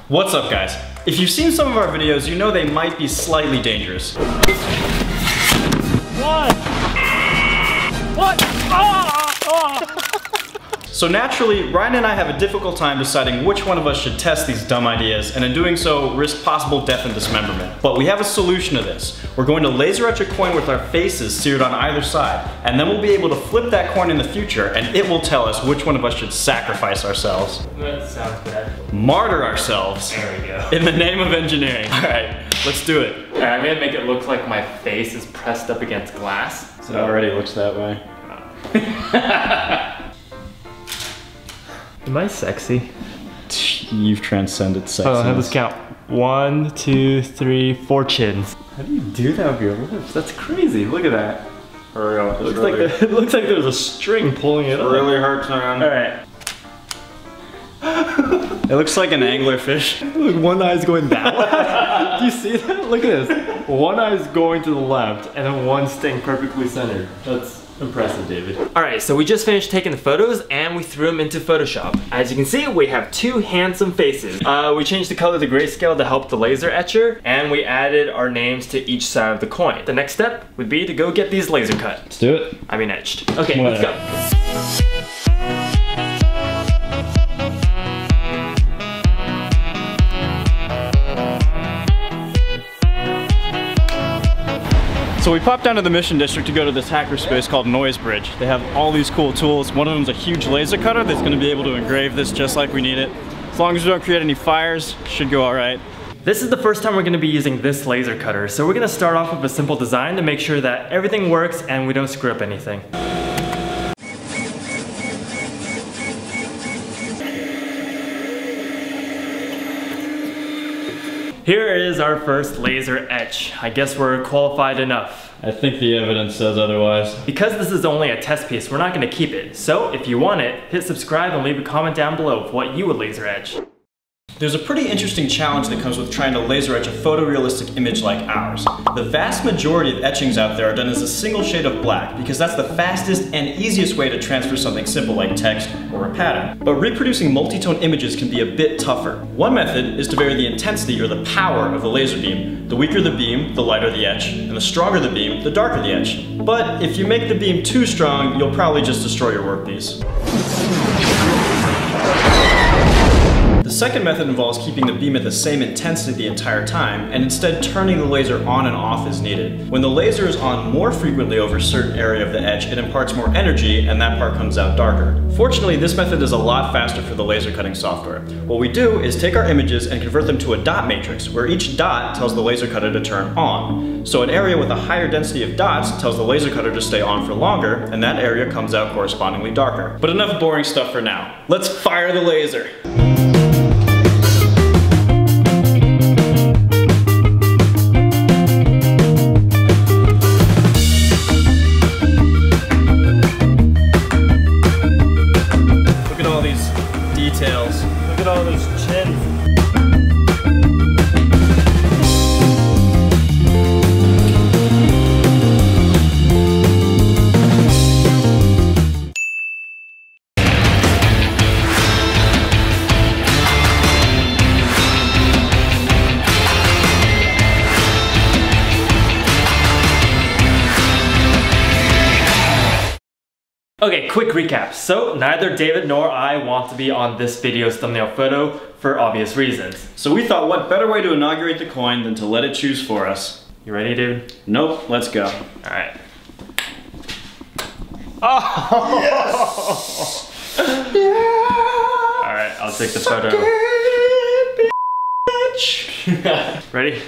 What's up, guys? If you've seen some of our videos, you know they might be slightly dangerous. What? What? So naturally, Ryan and I have a difficult time deciding which one of us should test these dumb ideas, and in doing so, risk possible death and dismemberment. But we have a solution to this. We're going to laser etch a coin with our faces seared on either side, and then we'll be able to flip that coin in the future, and it will tell us which one of us should sacrifice ourselves. That sounds bad. Martyr ourselves. There we go. In the name of engineering. All right, let's do it. All right, I'm gonna make it look like my face is pressed up against glass. It already looks that way. Am I sexy? You've transcended sexiness. Oh, have this count. 1, 2, 3, 4 chins. How do you do that with your lips? That's crazy. Look at that. For real. It looks like there's a string pulling it up. Really hurts around. All right. It looks like an anglerfish. Look, one eye's going that way. Do you see that? Look at this. One eye's going to the left, and then one staying perfectly centered. That's impressive, David. All right, so we just finished taking the photos and we threw them into Photoshop. As you can see, we have two handsome faces. We changed the color of the grayscale to help the laser etcher, and we added our names to each side of the coin. The next step would be to go get these laser cut. Let's do it. I mean etched. Okay, let's go. So we popped down to the Mission District to go to this hackerspace called Noise Bridge. They have all these cool tools. One of them is a huge laser cutter that's going to be able to engrave this just like we need it. As long as we don't create any fires, should go all right. This is the first time we're going to be using this laser cutter, so we're going to start off with a simple design to make sure that everything works and we don't screw up anything. Here is our first laser etch. I guess we're qualified enough. I think the evidence says otherwise. Because this is only a test piece, we're not going to keep it. So if you want it, hit subscribe and leave a comment down below of what you would laser etch. There's a pretty interesting challenge that comes with trying to laser etch a photorealistic image like ours. The vast majority of etchings out there are done as a single shade of black because that's the fastest and easiest way to transfer something simple like text or a pattern. But reproducing multi-tone images can be a bit tougher. One method is to vary the intensity or the power of the laser beam. The weaker the beam, the lighter the etch, and the stronger the beam, the darker the etch. But if you make the beam too strong, you'll probably just destroy your workpiece. The second method involves keeping the beam at the same intensity the entire time, and instead turning the laser on and off as needed. When the laser is on more frequently over a certain area of the etch, it imparts more energy, and that part comes out darker. Fortunately, this method is a lot faster for the laser cutting software. What we do is take our images and convert them to a dot matrix, where each dot tells the laser cutter to turn on. So an area with a higher density of dots tells the laser cutter to stay on for longer, and that area comes out correspondingly darker. But enough boring stuff for now. Let's fire the laser! Look at all those chins. Okay, quick recap. So neither David nor I want to be on this video's thumbnail photo for obvious reasons. So we thought, what better way to inaugurate the coin than to let it choose for us? You ready, David? Nope, let's go. All right. Oh! Yes! Yeah! All right, I'll take the photo. Bitch. Ready?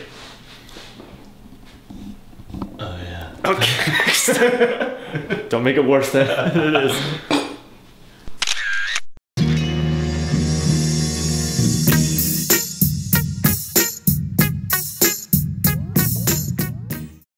Oh yeah. Okay. Don't make it worse than it is.